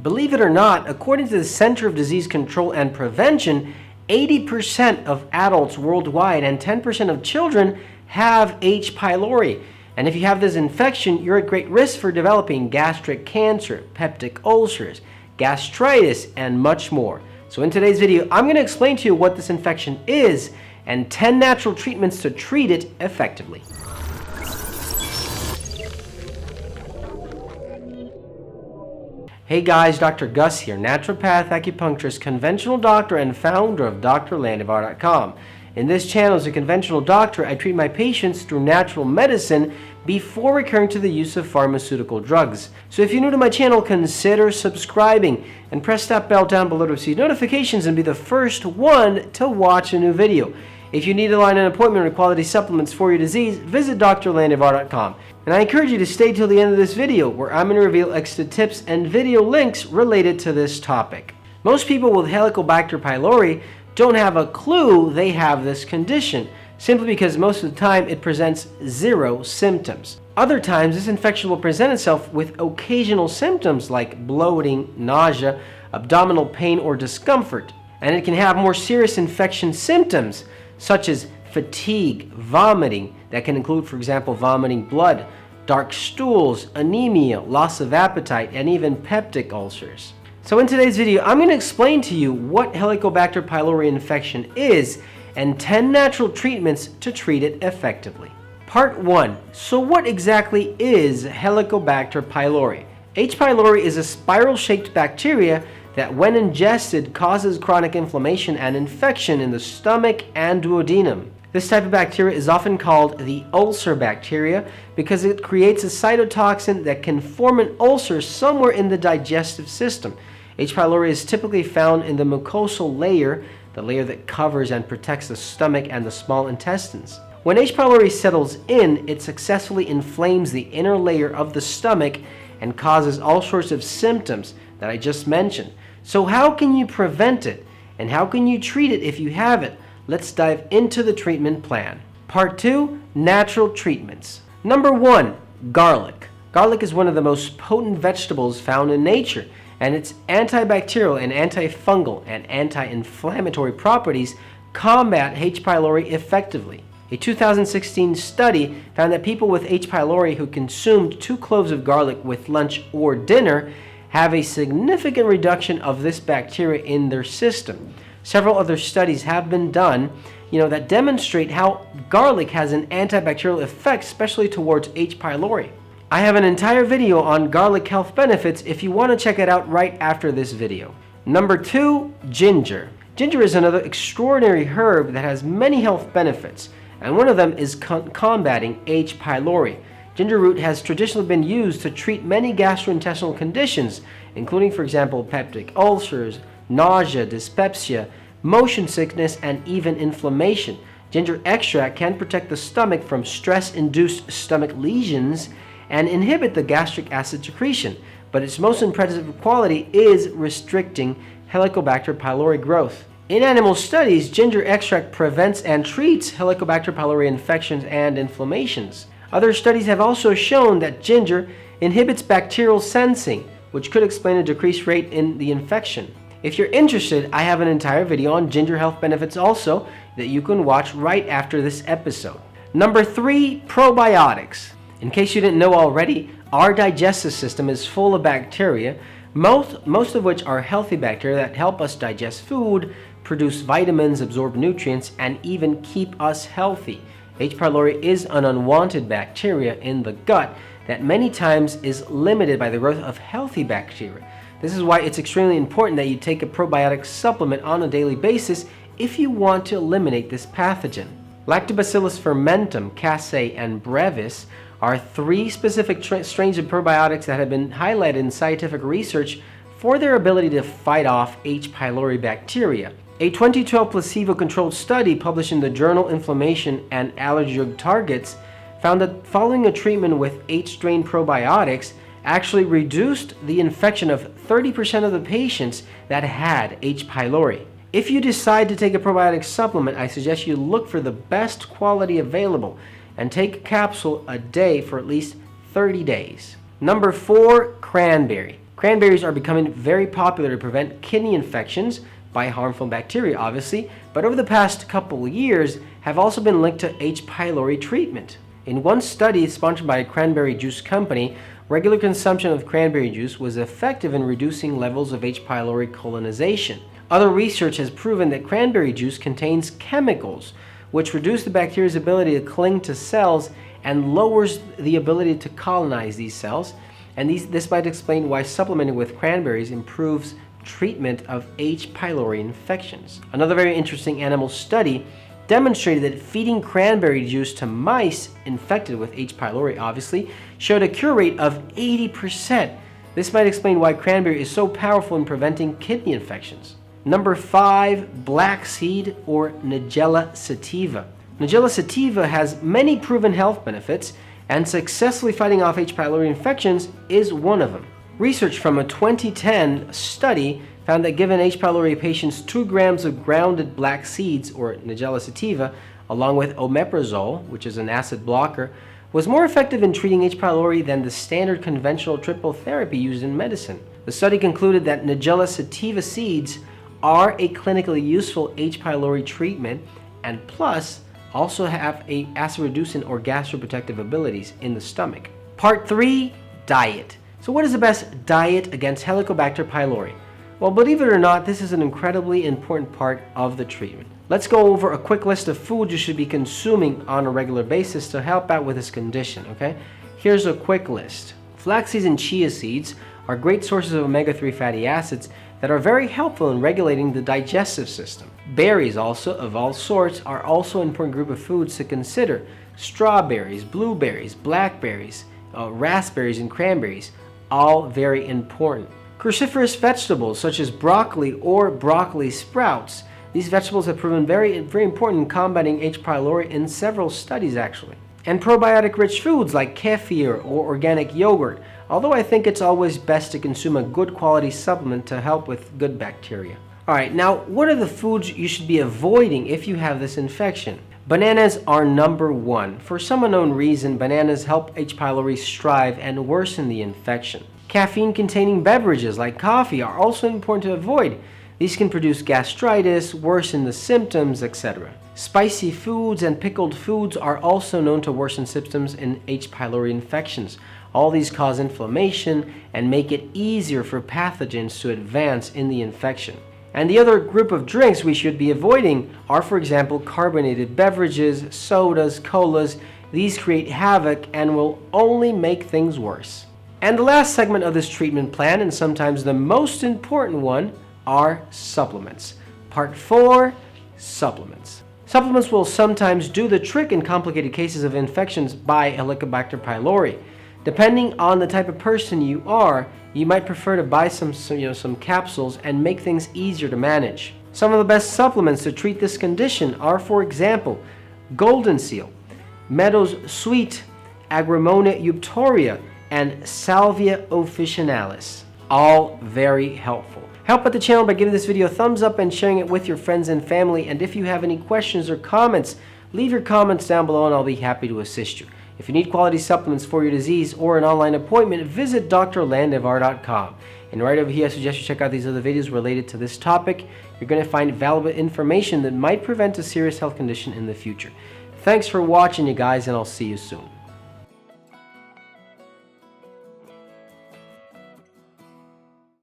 Believe it or not, according to the Center of Disease Control and Prevention, 80% of adults worldwide and 10% of children have H. pylori. And if you have this infection, you're at great risk for developing gastric cancer, peptic ulcers, gastritis, and much more. So in today's video, I'm going to explain to you what this infection is and 10 natural treatments to treat it effectively. Hey guys, Dr. Gus here, naturopath, acupuncturist, conventional doctor, and founder of drlandivar.com. In this channel, as a conventional doctor, I treat my patients through natural medicine before recurring to the use of pharmaceutical drugs. So if you're new to my channel, consider subscribing and press that bell down below to receive notifications and be the first one to watch a new video. If you need to line an appointment or quality supplements for your disease, visit drlandivar.com. And I encourage you to stay till the end of this video, where I'm going to reveal extra tips and video links related to this topic. Most people with Helicobacter pylori don't have a clue they have this condition, simply because most of the time it presents zero symptoms. Other times, this infection will present itself with occasional symptoms like bloating, nausea, abdominal pain, or discomfort. And it can have more serious infection symptoms, such as fatigue, vomiting, that can include, for example, vomiting blood, dark stools, anemia, loss of appetite, and even peptic ulcers. So in today's video, I'm going to explain to you what Helicobacter pylori infection is and 10 natural treatments to treat it effectively. Part 1. So what exactly is Helicobacter pylori? H. pylori is a spiral-shaped bacteria that, when ingested, causes chronic inflammation and infection in the stomach and duodenum. This type of bacteria is often called the ulcer bacteria because it creates a cytotoxin that can form an ulcer somewhere in the digestive system. H. pylori is typically found in the mucosal layer, the layer that covers and protects the stomach and the small intestines. When H. pylori settles in, it successfully inflames the inner layer of the stomach and causes all sorts of symptoms that I just mentioned. So how can you prevent it? And how can you treat it if you have it? Let's dive into the treatment plan. Part 2, natural treatments. Number 1, garlic. Garlic is one of the most potent vegetables found in nature, and its antibacterial and antifungal and anti-inflammatory properties combat H. pylori effectively. A 2016 study found that people with H. pylori who consumed 2 cloves of garlic with lunch or dinner have a significant reduction of this bacteria in their system. Several other studies have been done, that demonstrate how garlic has an antibacterial effect, especially towards H. pylori. I have an entire video on garlic health benefits if you want to check it out right after this video. Number 2, ginger. Ginger is another extraordinary herb that has many health benefits, and one of them is combating H. pylori. Ginger root has traditionally been used to treat many gastrointestinal conditions, including, for example, peptic ulcers, nausea, dyspepsia, motion sickness, and even inflammation. Ginger extract can protect the stomach from stress-induced stomach lesions and inhibit the gastric acid secretion, but its most impressive quality is restricting Helicobacter pylori growth. In animal studies, ginger extract prevents and treats Helicobacter pylori infections and inflammations. Other studies have also shown that ginger inhibits bacterial sensing, which could explain a decreased rate in the infection. If you're interested, I have an entire video on ginger health benefits also that you can watch right after this episode. Number 3, probiotics. In case you didn't know already, our digestive system is full of bacteria, most of which are healthy bacteria that help us digest food, produce vitamins, absorb nutrients, and even keep us healthy. H. pylori is an unwanted bacteria in the gut that many times is limited by the growth of healthy bacteria. This is why it's extremely important that you take a probiotic supplement on a daily basis if you want to eliminate this pathogen. Lactobacillus fermentum, casei, and brevis are 3 specific strains of probiotics that have been highlighted in scientific research for their ability to fight off H. pylori bacteria. A 2012 placebo-controlled study published in the journal Inflammation and Allergy Drug Targets found that following a treatment with H-strain probiotics actually reduced the infection of 30% of the patients that had H. pylori. If you decide to take a probiotic supplement, I suggest you look for the best quality available and take a capsule a day for at least 30 days. Number 4, cranberry. Cranberries are becoming very popular to prevent kidney infections by harmful bacteria, obviously, but over the past couple of years have also been linked to H. pylori treatment. In one study sponsored by a cranberry juice company, regular consumption of cranberry juice was effective in reducing levels of H. pylori colonization. Other research has proven that cranberry juice contains chemicals which reduce the bacteria's ability to cling to cells and lowers the ability to colonize these cells. And this might explain why supplementing with cranberries improves treatment of H. pylori infections. Another very interesting animal study demonstrated that feeding cranberry juice to mice infected with H. pylori, obviously, showed a cure rate of 80%. This might explain why cranberry is so powerful in preventing kidney infections. Number 5, black seed or Nigella sativa. Nigella sativa has many proven health benefits, and successfully fighting off H. pylori infections is one of them. Research from a 2010 study found that given H. pylori patients 2 grams of grounded black seeds or Nigella sativa, along with omeprazole, which is an acid blocker, was more effective in treating H. pylori than the standard conventional triple therapy used in medicine. The study concluded that Nigella sativa seeds are a clinically useful H. pylori treatment, and plus also have a acid reducing or gastroprotective abilities in the stomach. Part 3, diet. So what is the best diet against Helicobacter pylori? Well, believe it or not, this is an incredibly important part of the treatment. Let's go over a quick list of foods you should be consuming on a regular basis to help out with this condition, okay? Here's a quick list. Flax seeds and chia seeds are great sources of omega-3 fatty acids that are very helpful in regulating the digestive system. Berries also, of all sorts, are also an important group of foods to consider. Strawberries, blueberries, blackberries, raspberries, and cranberries, all very important. Cruciferous vegetables such as broccoli or broccoli sprouts. These vegetables have proven very important in combating H. pylori in several studies actually. And probiotic-rich foods like kefir or organic yogurt, although I think it's always best to consume a good quality supplement to help with good bacteria. Alright, now what are the foods you should be avoiding if you have this infection? Bananas are number 1. For some unknown reason, bananas help H. pylori strive and worsen the infection. Caffeine-containing beverages like coffee are also important to avoid. These can produce gastritis, worsen the symptoms, etc. Spicy foods and pickled foods are also known to worsen symptoms in H. pylori infections. All these cause inflammation and make it easier for pathogens to advance in the infection. And the other group of drinks we should be avoiding are, for example, carbonated beverages, sodas, colas. These create havoc and will only make things worse. And the last segment of this treatment plan, and sometimes the most important one, are supplements. Part 4, supplements. Supplements will sometimes do the trick in complicated cases of infections by Helicobacter pylori. Depending on the type of person you are, you might prefer to buy some capsules and make things easier to manage. Some of the best supplements to treat this condition are, for example, Golden Seal, Meadows Sweet, Agramona Euptoria, and Salvia officinalis. All very helpful. Help out the channel by giving this video a thumbs up and sharing it with your friends and family. And if you have any questions or comments, leave your comments down below and I'll be happy to assist you. If you need quality supplements for your disease or an online appointment, visit drlandevar.com. And right over here, I suggest you check out these other videos related to this topic. You're going to find valuable information that might prevent a serious health condition in the future. Thanks for watching, you guys, and I'll see you soon.